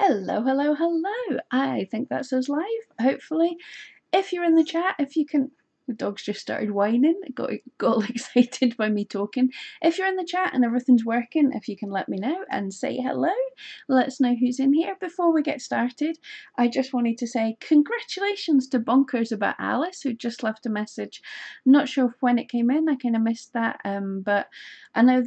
Hello, hello, hello. I think that says live, hopefully. If you're in the chat, if you can. The dog's just started whining, got all excited by me talking. If you're in the chat and everything's working, if you can let me know and say hello, let us know who's in here. Before we get started, I just wanted to say congratulations to Bonkers About Alice, who just left a message. Not sure when it came in, I kind of missed that, but I know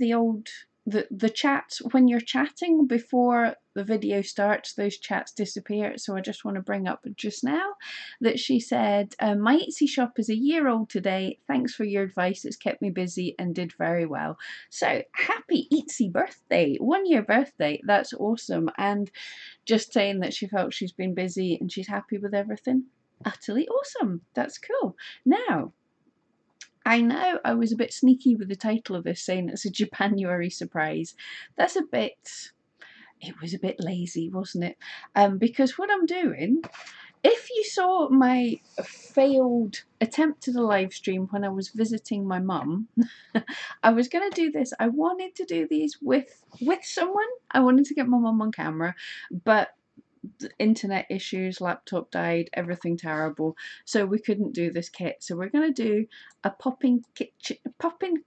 the chats, when you're chatting before the video starts, those chats disappear. So I just want to bring up just now that she said, my Etsy shop is a year old today. Thanks for your advice. It's kept me busy and did very well. So happy Etsy birthday, 1 year birthday. That's awesome. And just saying that she felt she's been busy and she's happy with everything. Utterly awesome. That's cool. Now, I know I was a bit sneaky with the title of this, saying it's a Japanuary surprise. That's a bit, it was a bit lazy, wasn't it? Because what I'm doing, if you saw my failed attempt at a live stream when I was visiting my mum, I was going to do this. I wanted to do these with someone. I wanted to get my mum on camera, but internet issues, laptop died, everything terrible, so we couldn't do this kit. So we're going to do a popping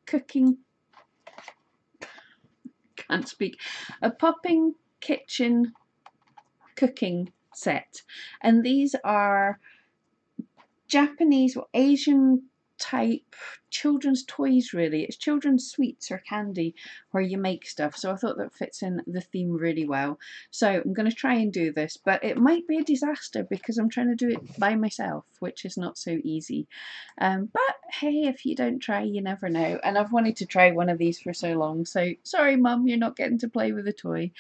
cooking, can't speak, a popping kitchen cooking set, and these are Japanese or Asian type children's toys. Really, it's children's sweets or candy where you make stuff, so I thought that fits in the theme really well. So I'm going to try and do this, but it might be a disaster because I'm trying to do it by myself, which is not so easy, but hey, if you don't try you never know, and I've wanted to try one of these for so long. So sorry Mum, you're not getting to play with a toy.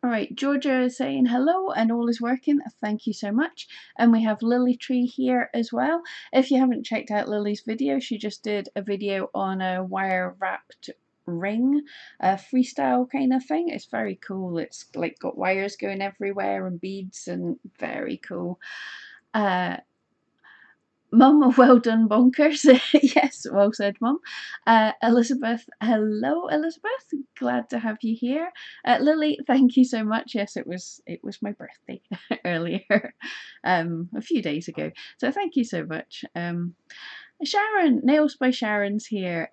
All right, Georgia is saying hello and all is working. Thank you so much. And we have Lily Tree here as well. If you haven't checked out Lily's video, she just did a video on a wire wrapped ring, a freestyle kind of thing. It's very cool. It's like got wires going everywhere and beads, and very cool. Mum, well done, Bonkers. Yes, well said, Mum. Elizabeth, hello, Elizabeth. Glad to have you here. Lily, thank you so much. Yes, it was my birthday earlier, a few days ago. So thank you so much. Sharon, Nails by Sharon's here.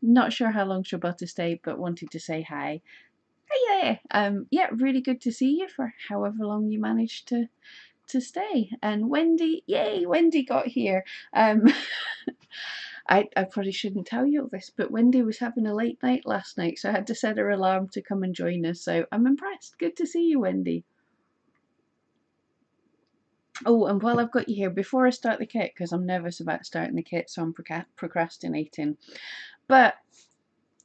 Not sure how long she'll be able to stay, but wanted to say hi. Hey there. Yeah, really good to see you for however long you managed to stay. And Wendy, yay, Wendy got here. I probably shouldn't tell you all this, but Wendy was having a late night last night, so I had to set her alarm to come and join us. So I'm impressed. Good to see you, Wendy. Oh, and while I've got you here, before I start the kit, because I'm nervous about starting the kit, so I'm procrastinating. But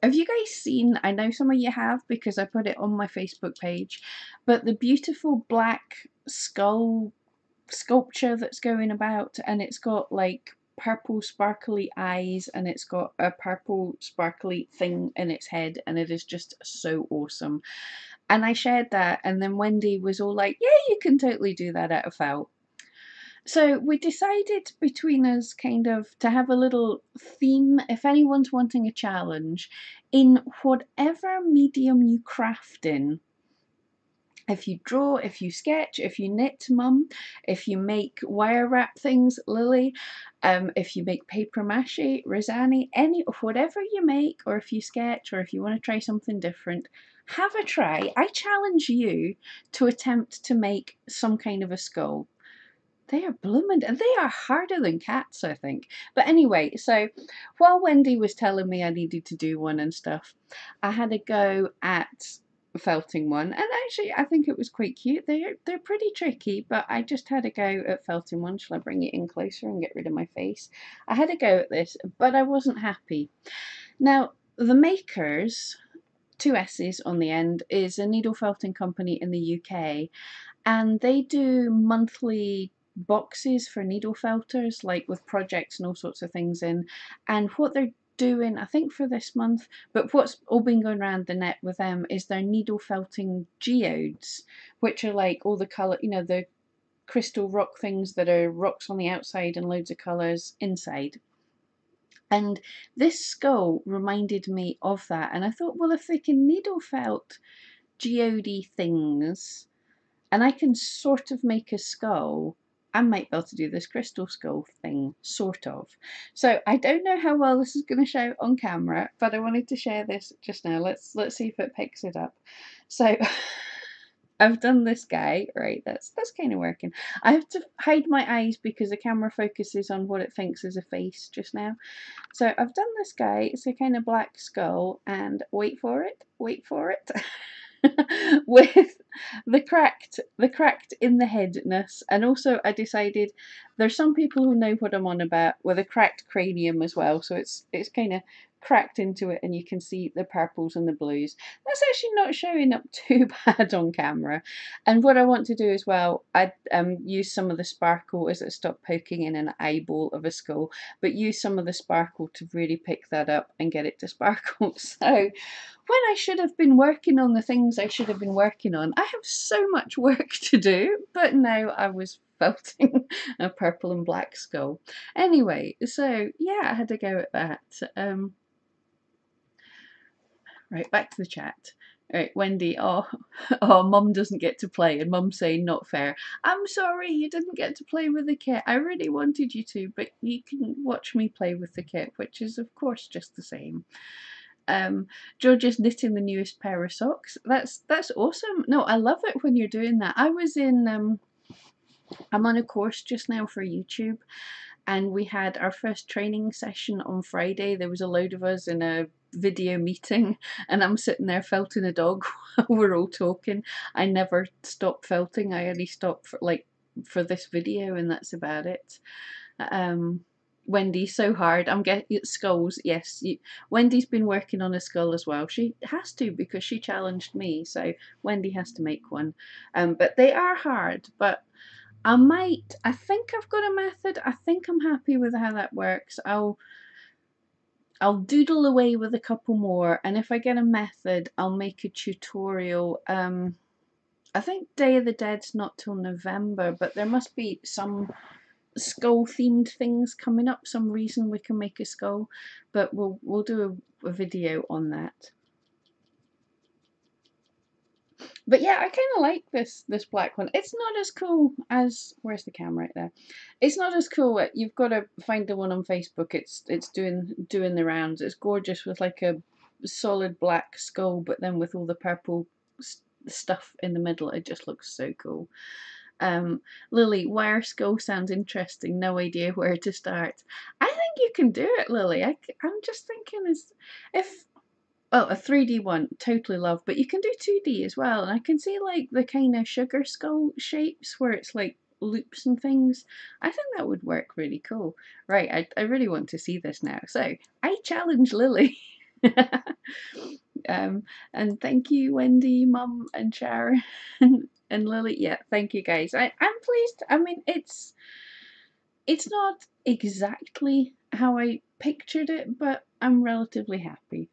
have you guys seen, I know some of you have because I put it on my Facebook page, but the beautiful black skull sculpture that's going about, and it's got like purple sparkly eyes, and it's got a purple sparkly thing in its head, and it is just so awesome. And I shared that, and then Wendy was all like, yeah, you can totally do that out of felt. So we decided between us kind of to have a little theme. If anyone's wanting a challenge in whatever medium you craft in, if you draw, if you sketch, if you knit, Mum, if you make wire wrap things, Lily, if you make paper mache, Rosanny, whatever you make, or if you sketch, or if you want to try something different, have a try. I challenge you to attempt to make some kind of a skull. They are blooming, and they are harder than cats, I think. But anyway, so while Wendy was telling me I needed to do one and stuff, I had a go at felting one, and actually I think it was quite cute. They're pretty tricky, but I just had a go at felting one. Shall I bring it in closer and get rid of my face? I had a go at this, but I wasn't happy. Now, the makers, two S's on the end, is a needle felting company in the UK, and they do monthly boxes for needle felters, like with projects and all sorts of things in. And what they're doing, I think for this month, but what's all been going around the net with them is their needle felting geodes, which are like all the colour, you know, the crystal rock things that are rocks on the outside and loads of colours inside. And this skull reminded me of that, and I thought, well, if they can needle felt geode things, and I can sort of make a skull. I might be able to do this crystal skull thing, sort of. So I don't know how well this is going to show on camera, but I wanted to share this just now. Let's see if it picks it up. So I've done this guy, right? That's kind of working. I have to hide my eyes because the camera focuses on what it thinks is a face just now. So I've done this guy. It's a kind of black skull, and wait for it, with the cracked in the headness. And also I decided there's some people who know what I'm on about, with a cracked cranium as well, so it's kind of cracked into it, and you can see the purples and the blues. That's actually not showing up too bad on camera. And what I want to do as well, I use some of the sparkle as it stopped poking in an eyeball of a skull, but use some of the sparkle to really pick that up and get it to sparkle. So when I should have been working on the things I should have been working on, I have so much work to do, but now I was felting a purple and black skull. Anyway, so yeah, I had to go at that. Right, back to the chat. Right, Wendy, oh, Mum doesn't get to play, and Mum's saying not fair. I'm sorry you didn't get to play with the kit. I really wanted you to, but you can watch me play with the kit, which is of course just the same. George is knitting the newest pair of socks. That's awesome. No, I love it when you're doing that. I was in I'm on a course just now for YouTube, and we had our first training session on Friday. There was a load of us in a video meeting, and I'm sitting there felting a dog while we're all talking. I never stop felting. I only stop for this video, and that's about it. Wendy, so hard. I'm getting skulls. Yes, Wendy's been working on a skull as well. She has to because she challenged me, so Wendy has to make one. But they are hard. But I think I've got a method. I think I'm happy with how that works. I'll doodle away with a couple more, and if I get a method, I'll make a tutorial. I think Day of the Dead's not till November, but there must be some skull themed things coming up, some reason we can make a skull, but we'll do a video on that. But yeah, I kind of like this black one. It's not as cool as, where's the camera right there? It's not as cool. You've got to find the one on Facebook. It's doing the rounds. It's gorgeous with like a solid black skull, but then with all the purple stuff in the middle. It just looks so cool. Lily, wire skull sounds interesting. No idea where to start. I think you can do it, Lily. I'm just thinking a 3D one, totally love, but you can do 2D as well. And I can see like the kind of sugar skull shapes where it's like loops and things. I think that would work really cool. Right, I really want to see this now. So I challenge Lily. And thank you, Wendy, Mum, and Sharon, and Lily. Yeah, thank you guys. I'm pleased. I mean, it's not exactly how I pictured it, but I'm relatively happy.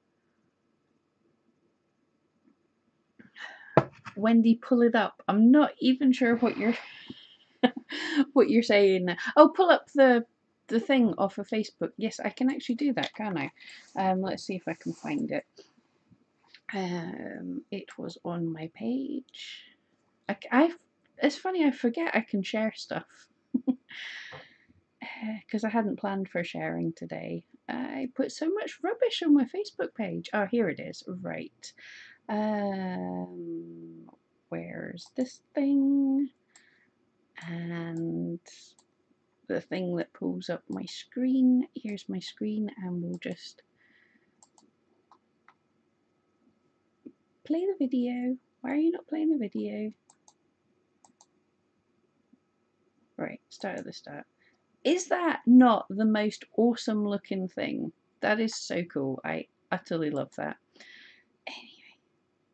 Wendy, pull it up. I'm not even sure what you're saying. Oh, pull up the thing off of Facebook. Yes, I can actually do that, can I? Let's see if I can find it. It was on my page. It's funny, I forget I can share stuff. Because I hadn't planned for sharing today. I put so much rubbish on my Facebook page. Oh, here it is. Right. Where's this thing? And the thing that pulls up my screen. Here's my screen, and we'll just play the video. Why are you not playing the video? Right, start at the start. Is that not the most awesome looking thing? That is so cool. I utterly love that. Anyway,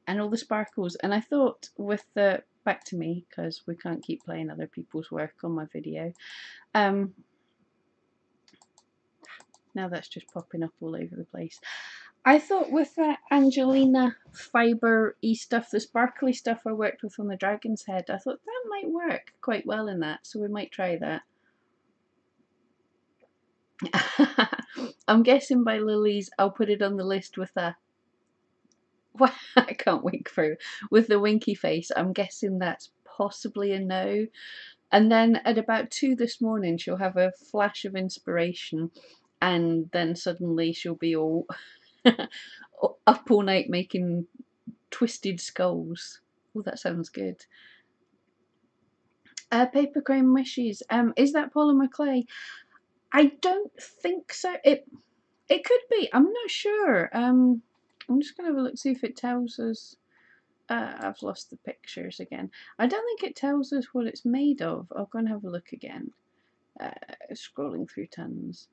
and all the sparkles. And I thought with the, back to me, because we can't keep playing other people's work on my video. Now that's just popping up all over the place. I thought with that Angelina fibre-y stuff, the sparkly stuff I worked with on the dragon's head, I thought that might work quite well in that, so we might try that. I'm guessing by Lily's, I'll put it on the list with Well, I can't wink through with the winky face. I'm guessing that's possibly a no. And then at about 2 this morning, she'll have a flash of inspiration, and then suddenly she'll be all up all night making twisted skulls. Oh, that sounds good. Paper crane wishes. Is that polymer clay? I don't think so. It could be. I'm not sure. I'm just gonna have a look, see if it tells us. I've lost the pictures again. I don't think it tells us what it's made of. I'll go and have a look again. Scrolling through tons.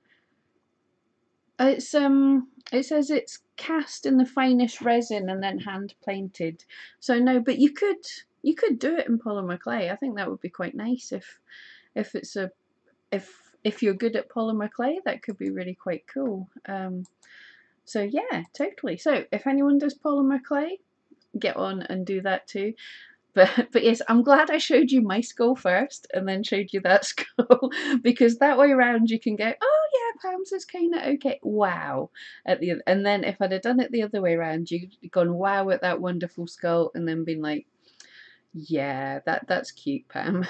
It says it's cast in the finest resin and then hand painted. So no, but you could do it in polymer clay. I think that would be quite nice if it's a if you're good at polymer clay, that could be really quite cool. So yeah, totally. So if anyone does polymer clay, get on and do that too. But yes, I'm glad I showed you my skull first and then showed you that skull, because that way around you can go, oh yeah, Pam's is kind of okay, wow, at the and then if I'd have done it the other way around, you'd gone wow at that wonderful skull and then been like, yeah, that's cute, Pam.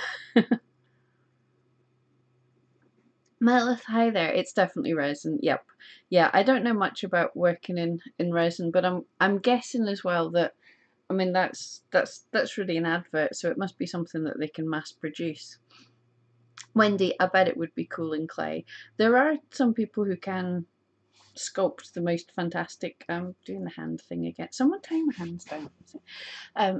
Melith, hi there. It's definitely resin. Yep. Yeah, I don't know much about working in resin, but I'm guessing as well that, I mean, that's really an advert, so it must be something that they can mass produce. Wendy, I bet it would be cool in clay. There are some people who can sculpt the most fantastic. I'm doing the hand thing again. Someone tie my hands down.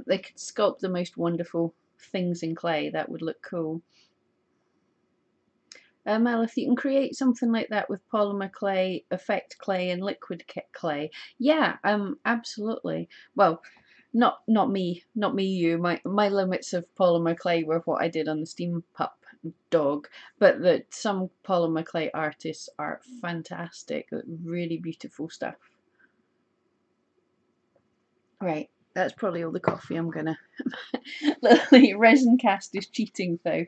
They could sculpt the most wonderful things in clay. That would look cool. Mel, if you can create something like that with polymer clay, effect clay, and liquid clay, yeah, absolutely. Well, not me, you. My limits of polymer clay were what I did on the Steam Pup dog, but that some polymer clay artists are fantastic, really beautiful stuff. Right, that's probably all the coffee I'm gonna. Resin cast is cheating though.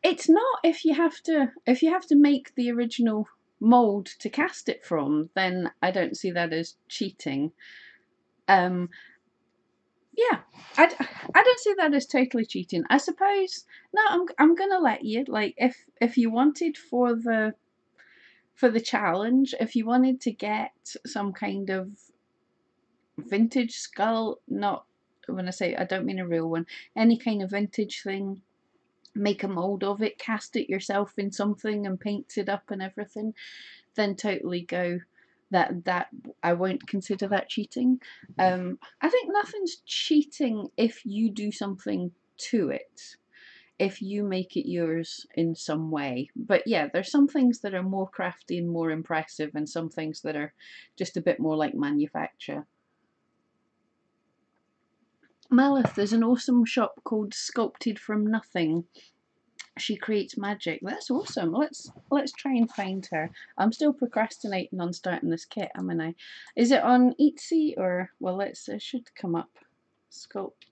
It's not if you have to make the original mold to cast it from, then I don't see that as cheating. Yeah, I don't see that as totally cheating. I suppose no, I'm gonna let you, like, if you wanted for the challenge, if you wanted to get some kind of vintage skull, not when I say, I don't mean a real one, any kind of vintage thing, make a mold of it, cast it yourself in something and paint it up and everything, then totally go. That I won't consider that cheating. I think nothing's cheating if you do something to it, if you make it yours in some way. But yeah, there's some things that are more crafty and more impressive, and some things that are just a bit more like manufacture. Malith, there's an awesome shop called Sculpted from Nothing. She creates magic. That's awesome. Let's try and find her. I'm still procrastinating on starting this kit, am I? Is it on Etsy or, well, it should come up. Sculpt.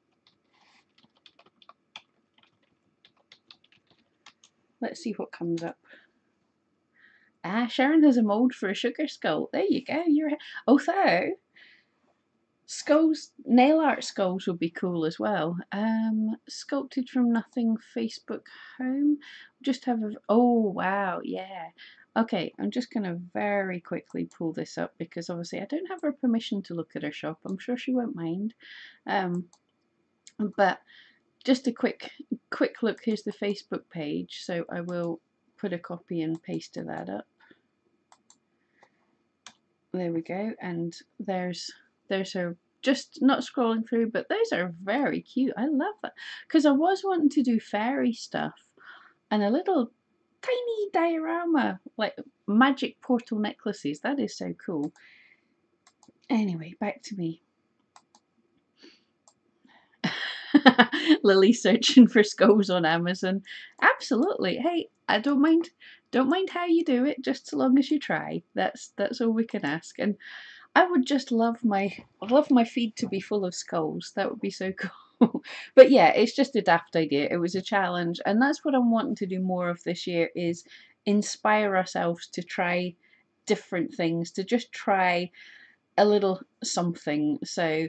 Let's see what comes up. Sharon has a mold for a sugar skull. There you go. Although skulls, nail art skulls would be cool as well. Sculpted from Nothing Facebook home. Just have a, oh wow, yeah. Okay, I'm just going to very quickly pull this up because obviously I don't have her permission to look at her shop. I'm sure she won't mind. But just a quick look. Here's the Facebook page, so I will put a copy and paste of that up. There we go, and there's her. Just not scrolling through, but those are very cute. I love that, because I was wanting to do fairy stuff and a little tiny diorama, like magic portal necklaces. That is so cool. Anyway, back to me. Lily searching for skulls on Amazon. Absolutely. Hey, I don't mind how you do it, just so long as you try. That's all we can ask. And I would just love my feed to be full of skulls. That would be so cool. But yeah, it's just a daft idea. It was a challenge, and that's what I'm wanting to do more of this year, is inspire ourselves to try different things, to just try a little something. So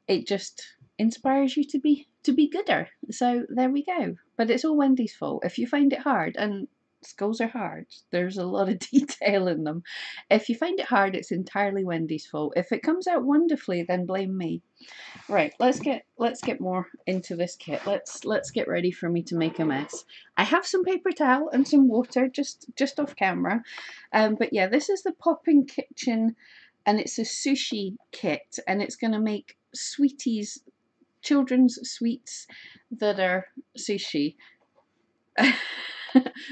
it just inspires you to be gooder. So there we go. But it's all Wendy's fault. If you find it hard, and skulls are hard, there's a lot of detail in them. If you find it hard, it's entirely Wendy's fault. If it comes out wonderfully, then blame me. Right, let's get more into this kit. Let's get ready for me to make a mess. I have some paper towel and some water just off camera. But yeah, this is the Popping Kitchen, and it's a sushi kit, and it's going to make sweeties, children's sweets that are sushi.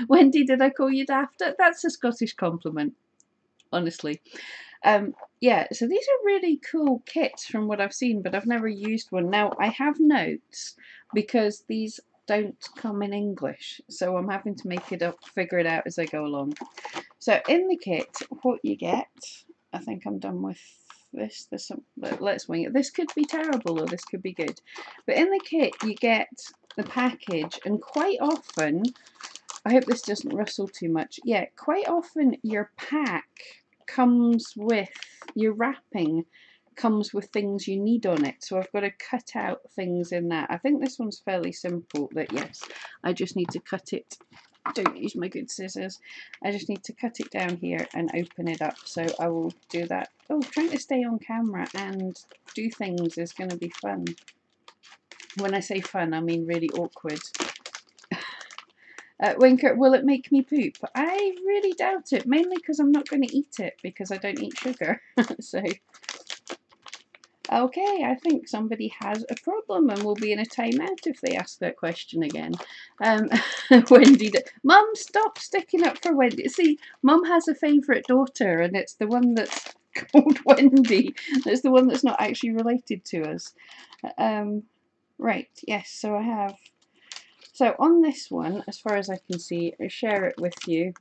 Wendy, did I call you daft? That's a Scottish compliment, honestly. Yeah, so these are really cool kits from what I've seen, but I've never used one. Now, I have notes because these don't come in English, so I'm having to make it up, figure it out as I go along. So in the kit, what you get, I think I'm done with this. Let's wing it. This could be terrible or this could be good. But in the kit, you get the package, and quite often, I hope this doesn't rustle too much. Yeah, quite often your pack comes with, your wrapping comes with things you need on it. So I've got to cut out things in that. I think this one's fairly simple, but yes, I just need to cut it. Don't use my good scissors. I just need to cut it down here and open it up. So I will do that. Oh, trying to stay on camera and do things is going to be fun. When I say fun, I mean really awkward. Winker, will it make me poop? I really doubt it, mainly because I'm not going to eat it because I don't eat sugar. So, okay, I think somebody has a problem and will be in a timeout if they ask that question again. Wendy, Mum, stop sticking up for Wendy. See, Mum has a favourite daughter, and it's the one that's called Wendy. It's the one that's not actually related to us. Right, yes, so I have. So on this one, as far as I can see, I share it with you.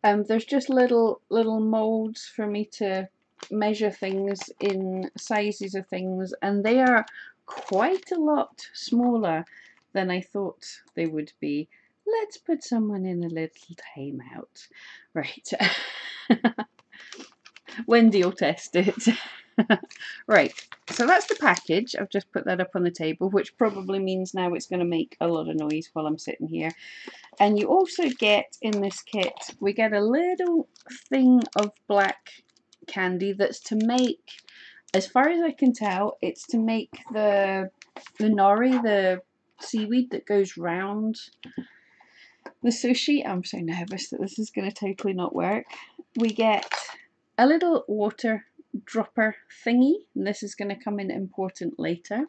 There's just little molds for me to measure things in, sizes of things, and they are quite a lot smaller than I thought they would be. Let's put someone in a little timeout. Right. Wendy will test it. Right, so that's the package. I've just put that up on the table, which probably means now it's going to make a lot of noise while I'm sitting here. And you also get in this kit, we get a little thing of black candy that's to make, as far as I can tell, it's to make the nori, the seaweed that goes round the sushi. I'm so nervous that this is going to totally not work. We get a little water dropper thingy, and this is going to come in important later.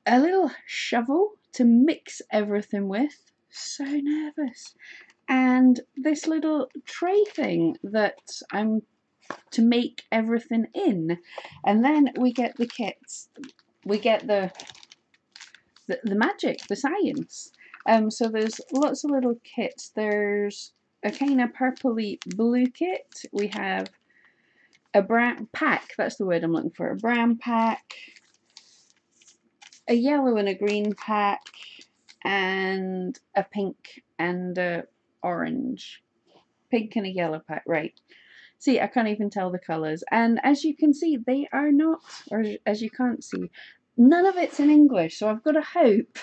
A little shovel to mix everything with. So nervous. And this little tray thing that I'm to make everything in. And then we get the kits. We get the magic, the science. So there's lots of little kits. There's a kind of purpley blue kit. We have a brown pack, that's the word I'm looking for, a brown pack, a yellow and a green pack, and a pink and a orange. Pink and a yellow pack, right. See, I can't even tell the colours. And as you can see, they are not, or as you can't see, none of it's in English. So I've got to hope,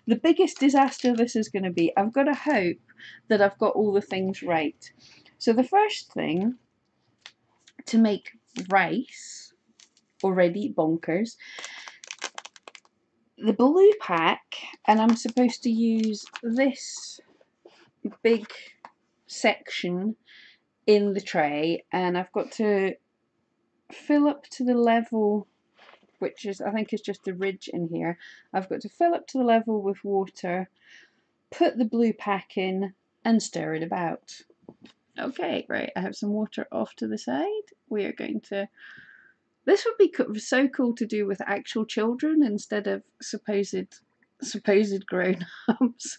the biggest disaster this is going to be, I've got to hope that I've got all the things right. So the first thing, to make rice, already bonkers, the blue pack, and I'm supposed to use this big section in the tray, and I've got to fill up to the level, which is, I think is just a ridge in here. I've got to fill up to the level with water, put the blue pack in, and stir it about. Okay, right, I have some water off to the side. We are going to, this would be so cool to do with actual children instead of supposed grown-ups.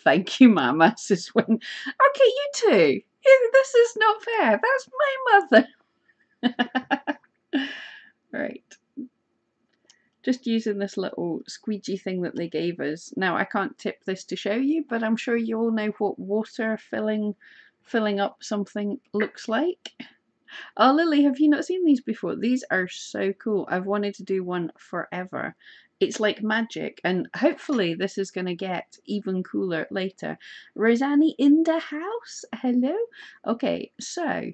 Thank you, Mama, says Win. Okay, you too. This is not fair. That's my mother. Right. just using this little squeegee thing that they gave us. Now I can't tip this to show you, but I'm sure you all know what water filling up something looks like. Oh, Lily, have you not seen these before? These are so cool. I've wanted to do one forever. It's like magic, and hopefully this is going to get even cooler later. Rosanny in the house? Hello? Okay, so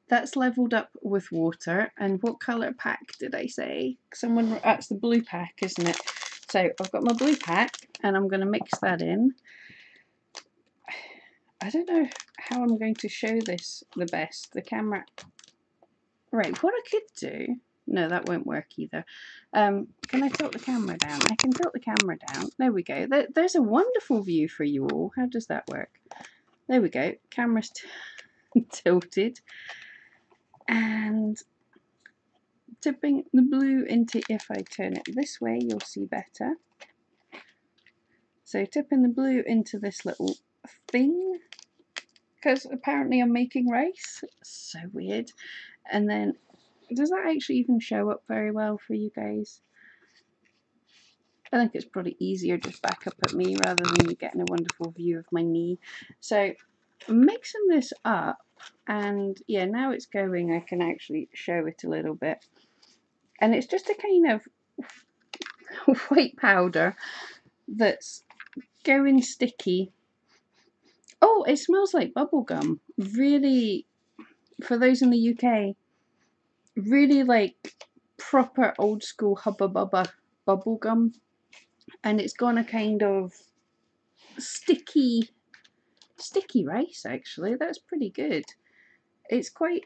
that's leveled up with water. And what colour pack did I say? Someone, that's the blue pack, isn't it? So I've got my blue pack, and I'm going to mix that in. I don't know how I'm going to show this the best. The camera. Right, what I could do. No, that won't work either. Can I tilt the camera down? I can tilt the camera down. There we go. There's a wonderful view for you all. How does that work? There we go. Camera's tilted. And tipping the blue into, if I turn it this way, you'll see better. So tipping the blue into this little thing. Because apparently I'm making rice. So weird. And then, does that actually even show up very well for you guys? I think it's probably easier just back up at me rather than you getting a wonderful view of my knee. So I'm mixing this up, and yeah, now it's going. I can actually show it a little bit. And it's just a kind of white powder that's going sticky. Oh, it smells like bubblegum. Really, for those in the UK, really like proper old school Hubba Bubba bubblegum. And it's gone a kind of sticky rice, actually. That's pretty good. It's quite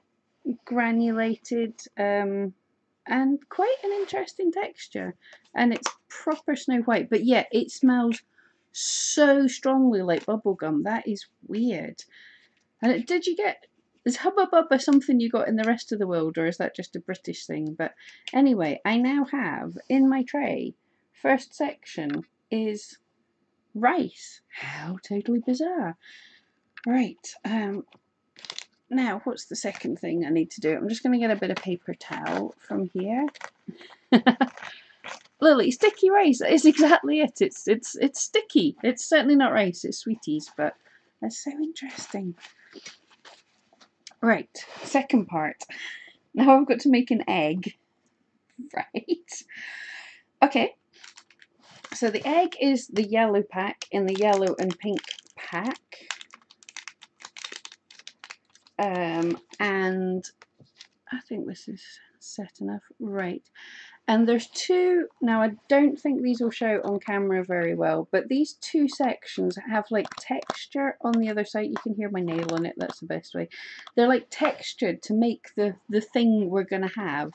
granulated and quite an interesting texture. And it's proper snow white. But yeah, it smells so strongly like bubblegum. That is weird. And did you get... Is Hubba Bubba something you got in the rest of the world, or is that just a British thing? But anyway, I now have in my tray, first section is rice. How totally bizarre. Right, now what's the second thing I need to do? I'm just going to get a bit of paper towel from here. Lily, sticky rice is exactly it. It's sticky. It's certainly not rice, it's sweeties, but that's so interesting. Right, second part. Now I've got to make an egg. Right. Okay. So the egg is the yellow pack in the yellow and pink pack. And I think this is set enough. Right. And there's two, now I don't think these will show on camera very well, but these two sections have like texture on the other side. You can hear my nail on it, that's the best way. They're like textured to make the thing we're going to have.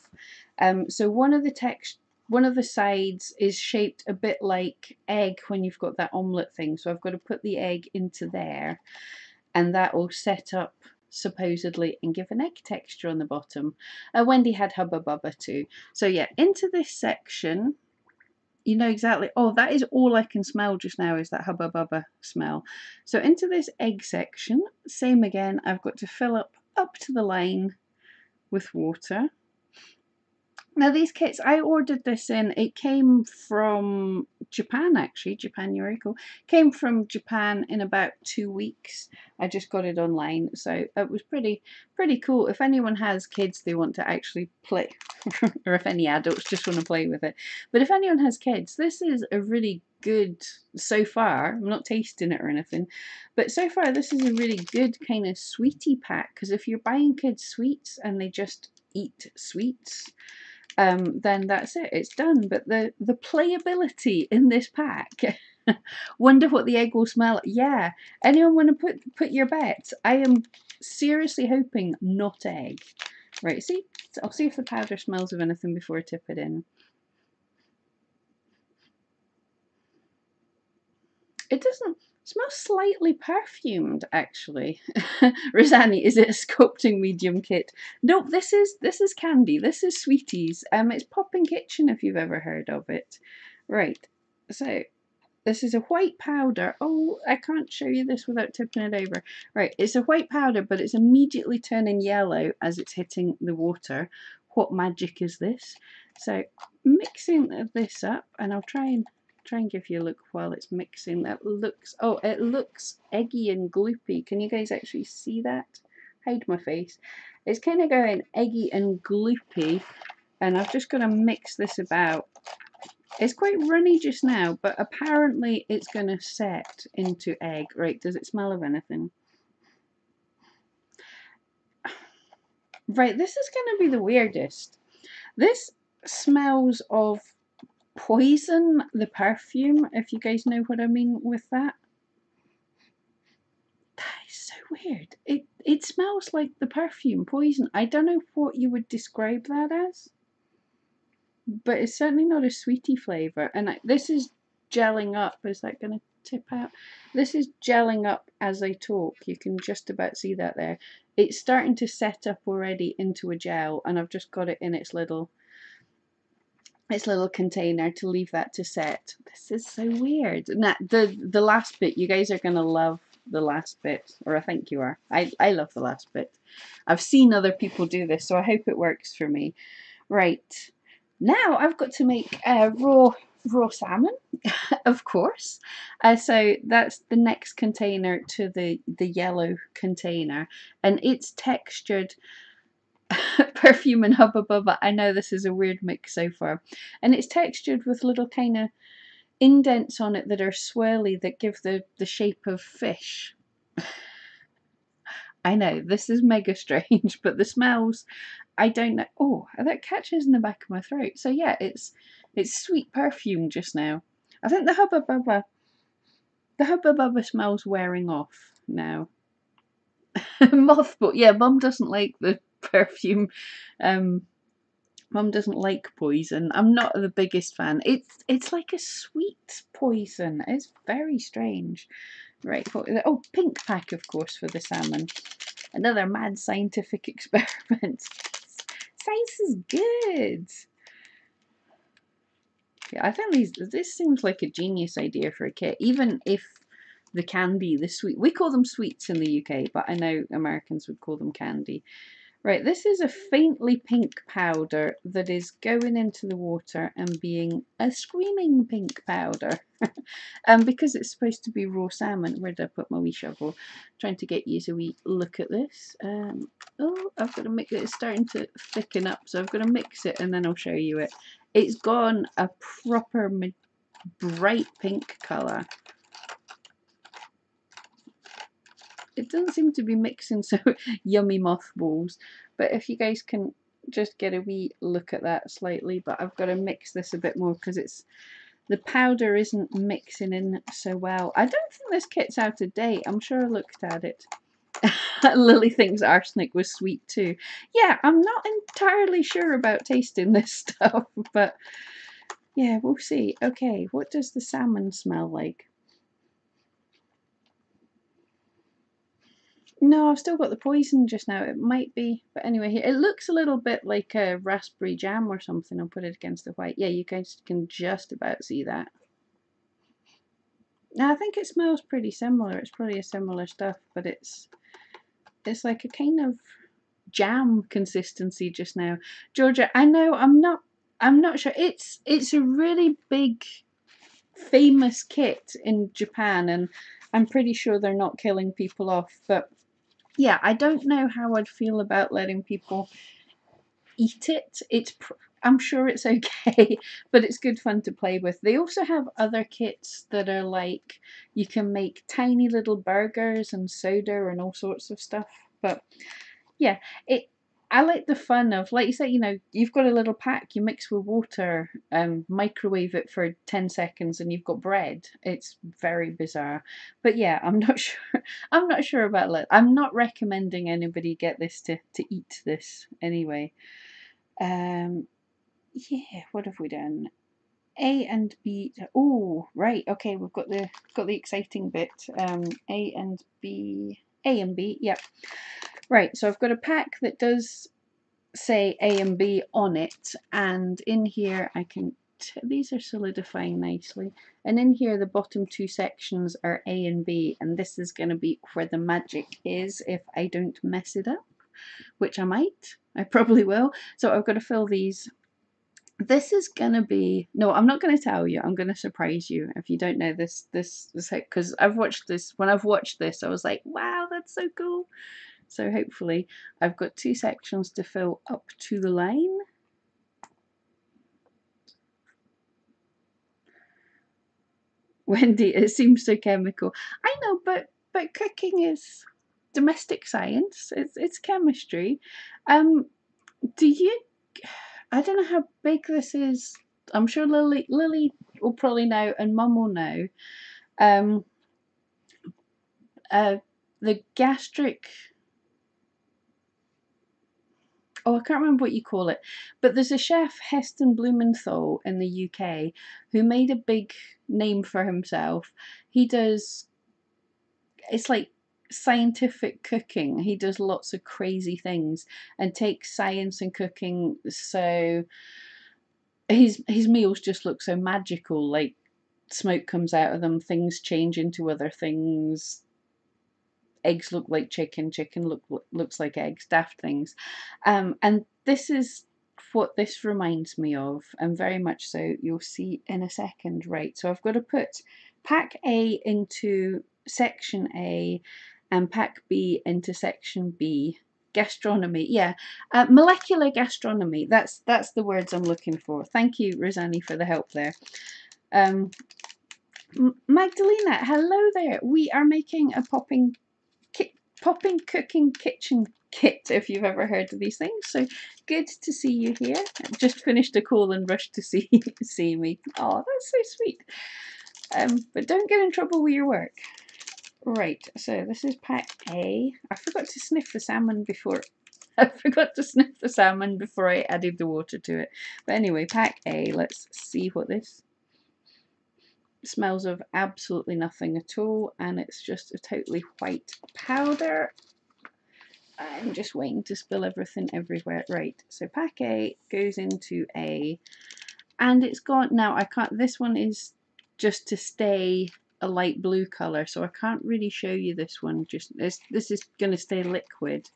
So one of the sides is shaped a bit like egg when you've got that omelette thing. So I've got to put the egg into there, and that will set up supposedly and give an egg texture on the bottom. Wendy had Hubba Bubba too. So yeah, into this section, you know exactly, oh, that is all I can smell just now is that Hubba Bubba smell. So into this egg section, same again, I've got to fill up to the line with water. Now these kits, I ordered this in, it came from Japan actually, Japanuary, cool. Came from Japan in about 2 weeks. I just got it online, so it was pretty cool. If anyone has kids they want to actually play, or if any adults just want to play with it. But if anyone has kids, this is a really good, so far, I'm not tasting it or anything, but so far this is a really good kind of sweetie pack, because if you're buying kids sweets and they just eat sweets, then that's it, it's done. But the playability in this pack, wonder what the egg will smell like. Yeah, anyone want to put your bets? I am seriously hoping not egg. Right, see, I'll see if the powder smells of anything before I tip it in. It doesn't smell, slightly perfumed actually. Rosanny, is it a sculpting medium kit? Nope, this is candy. This is sweeties. It's Poppin' Kitchen if you've ever heard of it. Right, so this is a white powder. Oh, I can't show you this without tipping it over. Right, it's a white powder, but it's immediately turning yellow as it's hitting the water. What magic is this? So mixing this up, and I'll try and give you a look while it's mixing. That looks, oh, it looks eggy and gloopy. Can you guys actually see that? Hide my face. It's kind of going eggy and gloopy, and I've just got to mix this about. It's quite runny just now, but apparently it's going to set into egg. Right, does it smell of anything? Right, this is going to be the weirdest. This smells of poison, the perfume, if you guys know what I mean with that. That is so weird. It smells like the perfume, poison. I don't know what you would describe that as, but it's certainly not a sweetie flavour. And this is gelling up. Is that going to tip out? This is gelling up as I talk. You can just about see that there. It's starting to set up already into a gel, and I've just got it in its little container to leave that to set. This is so weird. Now, the last bit, you guys are going to love the last bit, or I think you are. I love the last bit. I've seen other people do this, so I hope it works for me. Right, now I've got to make raw salmon, of course. So that's the next container to the yellow container, and it's textured perfume and Hubba Bubba. I know this is a weird mix so far. And it's textured with little kind of indents on it that are swirly that give the shape of fish. I know, this is mega strange, but the smells, I don't know. Oh, that catches in the back of my throat. So yeah, it's sweet perfume just now. I think the Hubba Bubba smells wearing off now. Mothball. Yeah, Mum doesn't like the perfume. Mum doesn't like poison. I'm not the biggest fan. It's like a sweet poison. It's very strange. Right. Oh, pink pack, of course, for the salmon. Another mad scientific experiment. Science is good. Yeah, I think this seems like a genius idea for a kit, even if the candy, the sweet, we call them sweets in the UK, but I know Americans would call them candy. Right, this is a faintly pink powder that is going into the water and being a screaming pink powder. Because it's supposed to be raw salmon. Where did I put my wee shovel? Trying to get you a wee look at this. Oh, I've got to mix it. It's starting to thicken up, so I've got to mix it and then I'll show you it. It's gone a proper bright pink colour. It doesn't seem to be mixing so yummy mothballs, but if you guys can just get a wee look at that slightly, but I've got to mix this a bit more because the powder isn't mixing in so well. I don't think this kit's out of date. I'm sure I looked at it. Lily thinks arsenic was sweet too. Yeah, I'm not entirely sure about tasting this stuff, but yeah, we'll see. Okay, what does the salmon smell like? No, I've still got the poison just now. It might be, but anyway, it looks a little bit like a raspberry jam or something. I'll put it against the white. Yeah, you guys can just about see that. Now, I think it smells pretty similar. It's probably a similar stuff, but it's like a kind of jam consistency just now. Georgia, I know I'm not sure. It's a really big, famous kit in Japan, and I'm pretty sure they're not killing people off, but yeah, I don't know how I'd feel about letting people eat it. I'm sure it's okay, but it's good fun to play with. They also have other kits that are like you can make tiny little burgers and soda and all sorts of stuff. But yeah, I like the fun of, like you say, you've got a little pack, you mix with water, microwave it for 10 seconds and you've got bread. It's very bizarre. But yeah, I'm not sure. I'm not sure about it. I'm not recommending anybody get this to eat this anyway. Yeah, what have we done? A and B. Oh, right. Okay, we've got the exciting bit. A and B. A and B. Yep. Right. So I've got a pack that does say A and B on it, and in here I can. These are solidifying nicely, and in here the bottom two sections are A and B, and this is going to be where the magic is if I don't mess it up, which I might. I probably will. So I've got to fill these This is gonna be, no, I'm not gonna tell you. I'm gonna surprise you if you don't know this. Because I've watched this. When I've watched this, I was like, wow, that's so cool. So hopefully, I've got 2 sections to fill up to the line. Wendy, it seems so chemical. I know, but cooking is domestic science. It's chemistry. Do you? I don't know how big this is. I'm sure Lily will probably know, and Mum will know. Um, the gastric. Oh, I can't remember what you call it, but there's a chef, Heston Blumenthal, in the UK, who made a big name for himself. He does. It's like scientific cooking. He does lots of crazy things and takes science and cooking. So his meals just look so magical. Like smoke comes out of them, things change into other things. Eggs look like chicken, looks like eggs, daft things. And this is what this reminds me of, and very much so. You'll see in a second, right? So I've got to put pack A into section A and pack B into section B. Gastronomy, yeah, molecular gastronomy. That's the words I'm looking for. Thank you, Rosani, for the help there. Magdalena, hello there. We are making a popping cooking kitchen kit, if you've ever heard of these things. So good to see you here. Just finished a call and rushed to see me. Oh, that's so sweet. But don't get in trouble with your work. Right, so this is pack A. I forgot to sniff the salmon before. I forgot to sniff the salmon before I added the water to it. But anyway, pack A. Let's see what this smells of. Absolutely nothing at all, and it's just a totally white powder. I'm just waiting to spill everything everywhere. Right, so pack A goes into A, and it's got, now I can't, this one is just to stay a light blue colour, so I can't really show you this one. Just this is going to stay liquid,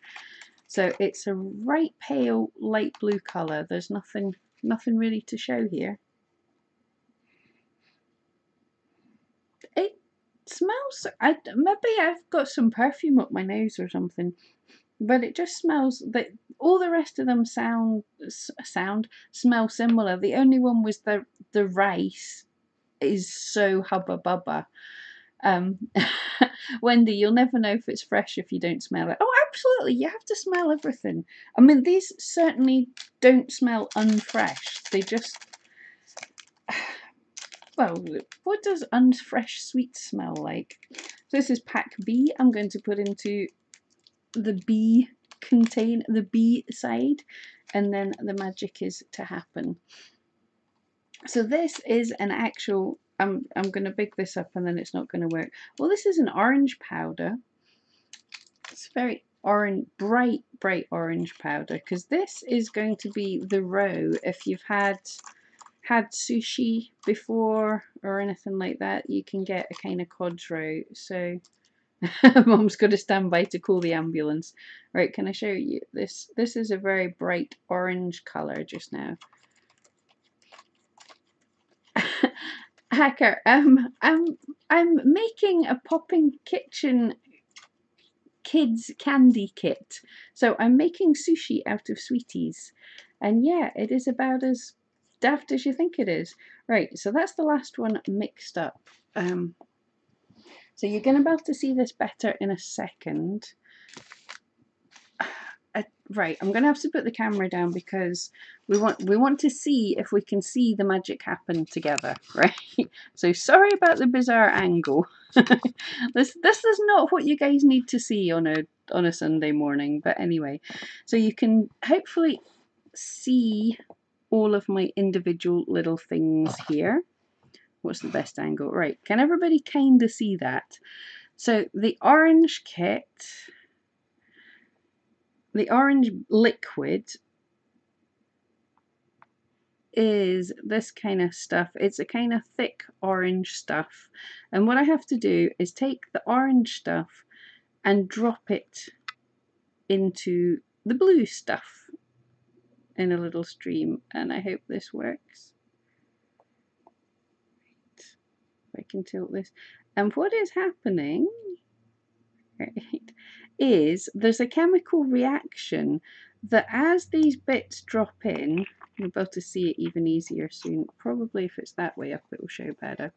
so it's a right pale light blue colour. There's nothing really to show here. It smells, maybe I've got some perfume up my nose or something, but it just smells that all the rest of them smell similar. The only one was the rice is so hubba bubba. Wendy, you'll never know if it's fresh if you don't smell it. Oh, absolutely, you have to smell everything. I mean, these certainly don't smell unfresh. They just, well, what does unfresh sweet smell like? So this is pack B. I'm going to put into the B side, and then the magic is to happen. So this is an actual, I'm going to big this up and then it's not going to work. Well, this is an orange powder. It's very orange, bright orange powder, because this is going to be the roe. If you've had sushi before or anything like that, you can get a kind of cod's roe. So Mum's got to stand by to call the ambulance. Right, can I show you this? This is a very bright orange colour just now. Hacker, I'm making a popping kitchen kids candy kit. So I'm making sushi out of sweeties. And yeah, it is about as daft as you think it is. Right, so that's the last one mixed up. So you're going to be able to see this better in a second. Right, I'm going to have to put the camera down because we want to see if we can see the magic happen together, right? So sorry about the bizarre angle. This is not what you guys need to see on a Sunday morning, but anyway, so you can hopefully see all of my individual little things here. What's the best angle? Right, can everybody kind of see that? So the orange kit, the orange liquid is this kind of stuff. It's a kind of thick orange stuff. And what I have to do is take the orange stuff and drop it into the blue stuff. in a little stream, and I hope this works. If I can tilt this. And what is happening, right, is there's a chemical reaction that as these bits drop in, you'll be able to see it even easier soon. Probably if it's that way up, it will show better.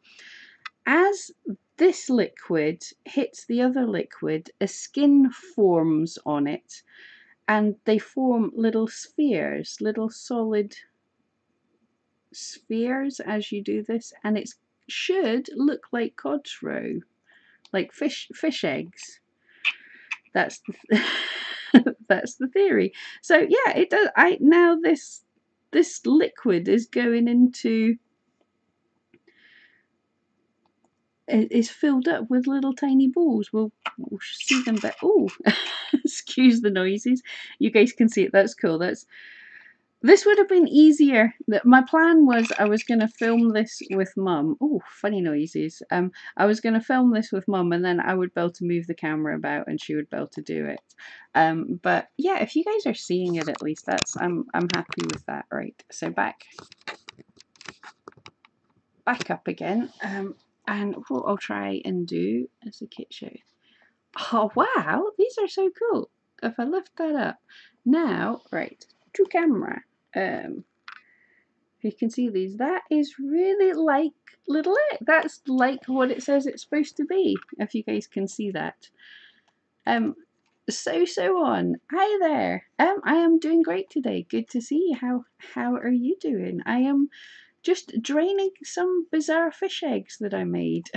As this liquid hits the other liquid, a skin forms on it, and they form little spheres, little solid spheres as you do this, and it should look like cod's roe, like fish eggs. That's the that's the theory. So yeah, it does. Now this liquid is going into, is filled up with little tiny balls. We'll see them better. Oh, excuse the noises. You guys can see it. That's cool. This would have been easier. My plan was I was going to film this with Mum. Oh, funny noises. I was going to film this with Mum, and then I would be able to move the camera about, and she would be able to do it. But yeah, if you guys are seeing it, at least I'm happy with that. Right. So back up again. And what I'll try and do is a kit show. Oh wow, these are so cool. If I lift that up now, right, to camera. You can see these. That is really like little egg. That's like what it says it's supposed to be. If you guys can see that. So on. Hi there. I am doing great today. Good to see you. How are you doing? I am just draining some bizarre fish eggs that I made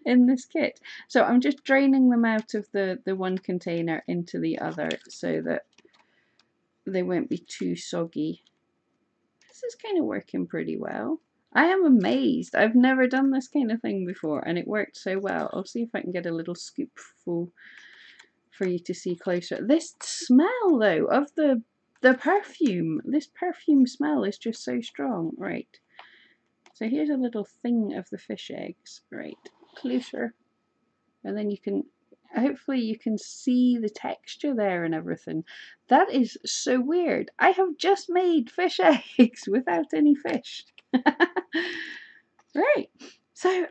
in this kit. So I'm just draining them out of the one container into the other so that they won't be too soggy. This is kind of working pretty well. I am amazed. I've never done this kind of thing before, and it worked so well. I'll see if I can get a little scoopful for you to see closer. This smell, though, of the perfume, this perfume smell is just so strong. Right. So here's a little thing of the fish eggs. Right. Closer. And then you can, hopefully you can see the texture there and everything. That is so weird. I have just made fish eggs without any fish. Right. So